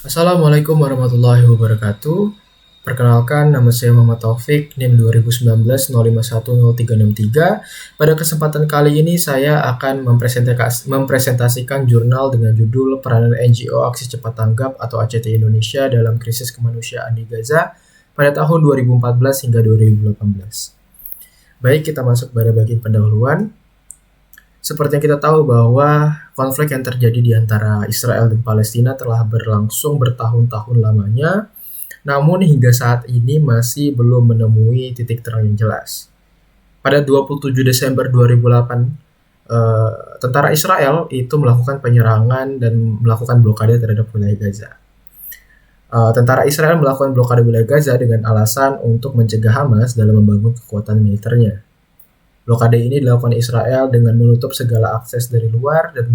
Assalamualaikum warahmatullahi wabarakatuh. Perkenalkan, nama saya Muhammad Taufik, NIM 2019-051033. Pada kesempatan kali ini saya akan mempresentasikan jurnal dengan judul Peranan NGO Aksi Cepat Tanggap atau ACT Indonesia dalam Krisis Kemanusiaan di Gaza pada tahun 2014 hingga 2018. Baik, kita masuk pada bagian pendahuluan. Seperti yang kita tahu bahwa konflik yang terjadi di antara Israel dan Palestina telah berlangsung bertahun-tahun lamanya, namun hingga saat ini masih belum menemui titik terang yang jelas. Pada 27 Desember 2008, tentara Israel itu melakukan penyerangan dan melakukan blokade terhadap wilayah Gaza. Tentara Israel melakukan blokade wilayah Gaza dengan alasan untuk mencegah Hamas dalam membangun kekuatan militernya. Blokade ini dilakukan Israel dengan menutup segala akses dari luar dan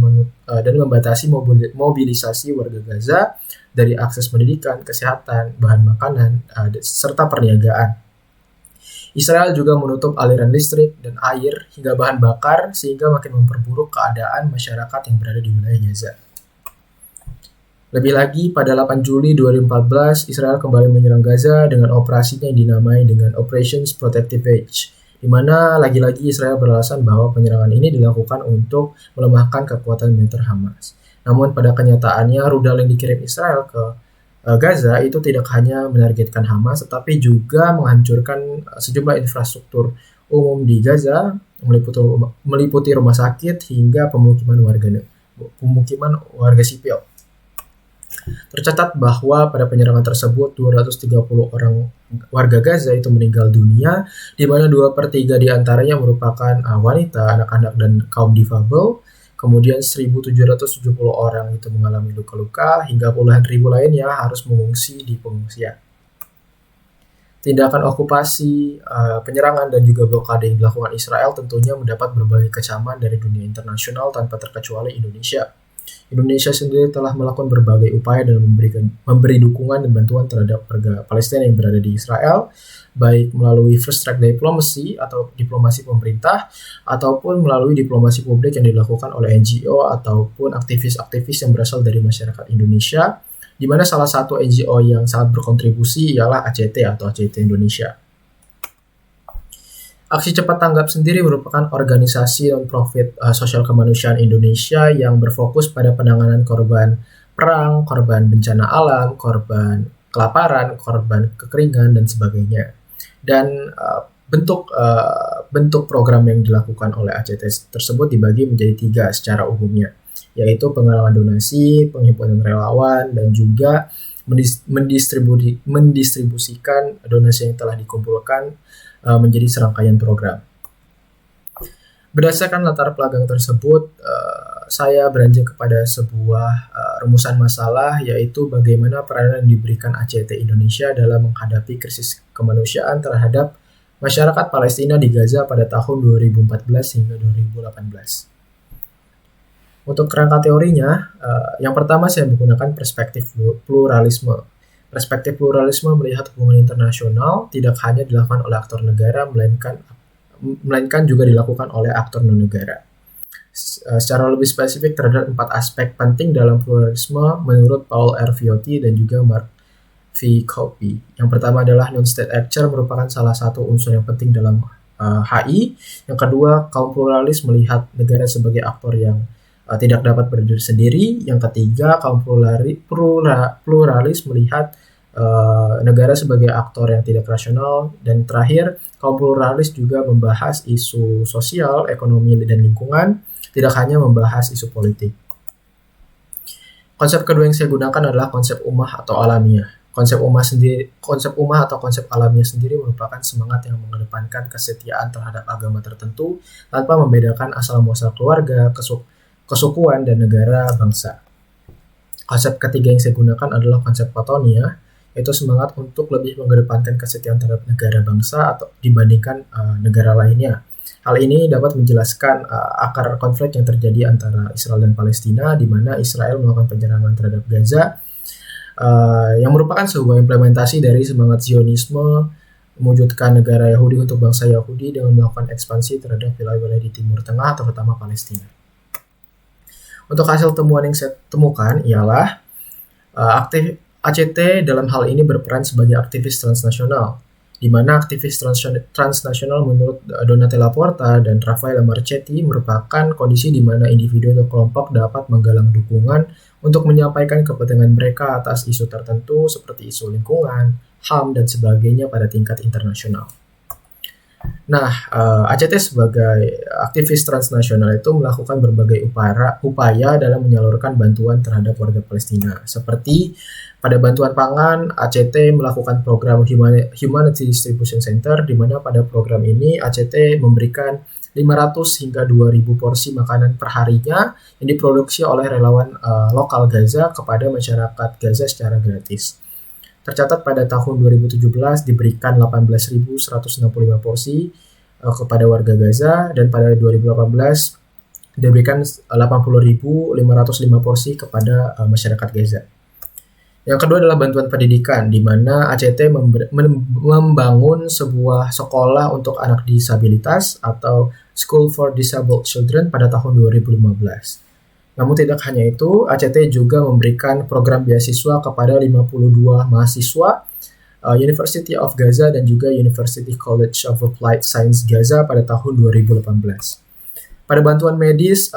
membatasi mobilisasi warga Gaza dari akses pendidikan, kesehatan, bahan makanan, serta perniagaan. Israel juga menutup aliran listrik dan air hingga bahan bakar sehingga makin memperburuk keadaan masyarakat yang berada di wilayah Gaza. Lebih lagi, pada 8 Juli 2014, Israel kembali menyerang Gaza dengan operasinya yang dinamai dengan Operation Protective Edge, di mana lagi-lagi Israel beralasan bahwa penyerangan ini dilakukan untuk melemahkan kekuatan militer Hamas. Namun pada kenyataannya rudal yang dikirim Israel ke Gaza itu tidak hanya menargetkan Hamas, tetapi juga menghancurkan sejumlah infrastruktur umum di Gaza, meliputi rumah sakit hingga pemukiman warga sipil. Tercatat bahwa pada penyerangan tersebut 230 orang warga Gaza itu meninggal dunia, di mana 2/3 diantaranya merupakan wanita, anak-anak, dan kaum difabel. Kemudian 1.770 orang itu mengalami luka-luka, hingga puluhan ribu lainnya harus mengungsi di pengungsian. Tindakan okupasi, penyerangan, dan juga blokade yang dilakukan Israel tentunya mendapat berbagai kecaman dari dunia internasional tanpa terkecuali Indonesia. Indonesia sendiri telah melakukan berbagai upaya dan memberi dukungan dan bantuan terhadap warga Palestina yang berada di Israel, baik melalui first track diplomacy atau diplomasi pemerintah, ataupun melalui diplomasi publik yang dilakukan oleh NGO ataupun aktivis-aktivis yang berasal dari masyarakat Indonesia, di mana salah satu NGO yang sangat berkontribusi ialah ACT atau ACT Indonesia. Aksi Cepat Tanggap sendiri merupakan organisasi non-profit sosial kemanusiaan Indonesia yang berfokus pada penanganan korban perang, korban bencana alam, korban kelaparan, korban kekeringan, dan sebagainya. Dan bentuk program yang dilakukan oleh ACT tersebut dibagi menjadi 3 secara umumnya, yaitu penggalangan donasi, penghimpunan relawan, dan juga mendistribusikan donasi yang telah dikumpulkan menjadi serangkaian program. Berdasarkan latar belakang tersebut, saya beranjak kepada sebuah rumusan masalah, yaitu bagaimana peranan yang diberikan ACT Indonesia dalam menghadapi krisis kemanusiaan terhadap masyarakat Palestina di Gaza pada tahun 2014 hingga 2018. Untuk kerangka teorinya, yang pertama saya menggunakan perspektif pluralisme. Perspektif pluralisme melihat hubungan internasional tidak hanya dilakukan oleh aktor negara, melainkan juga dilakukan oleh aktor non-negara. Secara lebih spesifik terhadap 4 aspek penting dalam pluralisme menurut Paul R. Viotti dan juga Mark V. Copy. Yang pertama adalah non-state actor merupakan salah satu unsur yang penting dalam HI. Yang kedua, kaum pluralis melihat negara sebagai aktor yang tidak dapat berdiri sendiri. Yang ketiga, kaum pluralis melihat negara sebagai aktor yang tidak rasional. Dan terakhir, kaum pluralis juga membahas isu sosial, ekonomi, dan lingkungan, tidak hanya membahas isu politik. Konsep kedua yang saya gunakan adalah konsep ummah atau alamiah. Konsep ummah atau konsep alamiah sendiri merupakan semangat yang mengedepankan kesetiaan terhadap agama tertentu tanpa membedakan asal-muasal keluarga, kesukuan, dan negara bangsa. Konsep ketiga yang saya gunakan adalah konsep Platonia, yaitu semangat untuk lebih mengedepankan kesetiaan terhadap negara bangsa atau dibandingkan negara lainnya. Hal ini dapat menjelaskan akar konflik yang terjadi antara Israel dan Palestina, di mana Israel melakukan penyerangan terhadap Gaza, yang merupakan sebuah implementasi dari semangat Zionisme mewujudkan negara Yahudi untuk bangsa Yahudi dengan melakukan ekspansi terhadap wilayah-wilayah di Timur Tengah, terutama Palestina. Untuk hasil temuan yang saya temukan ialah ACT dalam hal ini berperan sebagai aktivis transnasional, di mana aktivis transnasional menurut Donatella Porta dan Raffaele Marchetti merupakan kondisi di mana individu atau kelompok dapat menggalang dukungan untuk menyampaikan kepentingan mereka atas isu tertentu seperti isu lingkungan, HAM, dan sebagainya pada tingkat internasional. Nah, ACT sebagai aktivis transnasional itu melakukan berbagai upaya dalam menyalurkan bantuan terhadap warga Palestina. Seperti pada bantuan pangan, ACT melakukan program Humanity Distribution Center, di mana pada program ini ACT memberikan 500 hingga 2.000 porsi makanan per harinya yang diproduksi oleh relawan lokal Gaza kepada masyarakat Gaza secara gratis. Tercatat pada tahun 2017 diberikan 18.165 porsi kepada warga Gaza, dan pada 2018 diberikan 80.505 porsi kepada masyarakat Gaza. Yang kedua adalah bantuan pendidikan, di mana ACT membangun sebuah sekolah untuk anak disabilitas atau School for Disabled Children pada tahun 2015. Namun tidak hanya itu, ACT juga memberikan program beasiswa kepada 52 mahasiswa University of Gaza dan juga University College of Applied Science Gaza pada tahun 2018. Pada bantuan medis,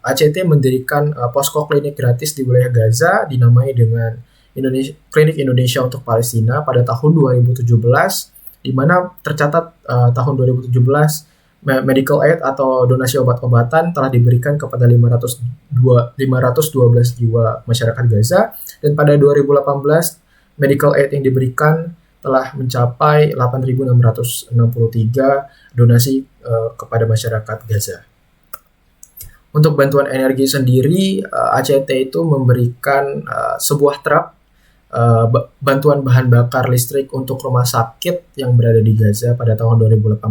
ACT mendirikan posko klinik gratis di wilayah Gaza dinamai dengan Klinik Indonesia untuk Palestina pada tahun 2017, di mana tercatat tahun 2017 medical aid atau donasi obat-obatan telah diberikan kepada 512 jiwa masyarakat Gaza, dan pada 2018 medical aid yang diberikan telah mencapai 8.663 donasi kepada masyarakat Gaza. Untuk bantuan energi sendiri, ACT itu memberikan sebuah truk bantuan bahan bakar listrik untuk rumah sakit yang berada di Gaza pada tahun 2018.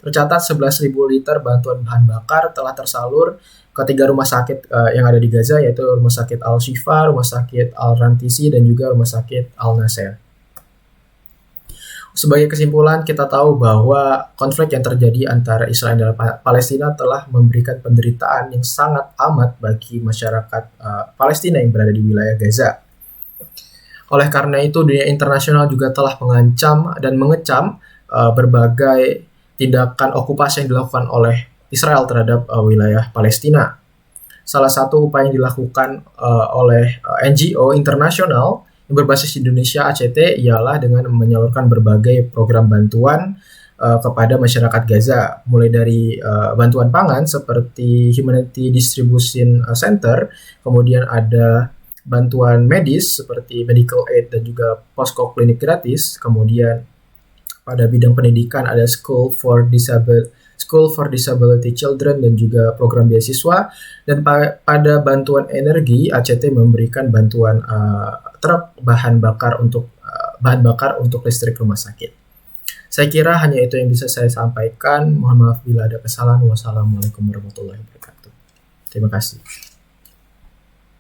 Tercatat 11.000 liter bantuan bahan bakar telah tersalur ke 3 rumah sakit yang ada di Gaza, yaitu Rumah Sakit Al-Shifa, Rumah Sakit Al-Rantisi, dan juga Rumah Sakit Al-Nasser. Sebagai kesimpulan, kita tahu bahwa konflik yang terjadi antara Israel dan Palestina telah memberikan penderitaan yang sangat amat bagi masyarakat Palestina yang berada di wilayah Gaza. Oleh karena itu, dunia internasional juga telah mengancam dan mengecam berbagai tindakan okupasi yang dilakukan oleh Israel terhadap wilayah Palestina. Salah satu upaya yang dilakukan oleh NGO internasional yang berbasis di Indonesia, ACT, ialah dengan menyalurkan berbagai program bantuan kepada masyarakat Gaza, mulai dari bantuan pangan seperti Humanity Distribution Center, kemudian ada bantuan medis seperti medical aid dan juga posko klinik gratis, kemudian pada bidang pendidikan ada School for Disability Children dan juga program beasiswa, dan pada bantuan energi ACT memberikan bantuan truk bahan bakar untuk listrik rumah sakit. Saya kira hanya itu yang bisa saya sampaikan. Mohon maaf bila ada kesalahan. Wassalamualaikum warahmatullahi wabarakatuh. Terima kasih.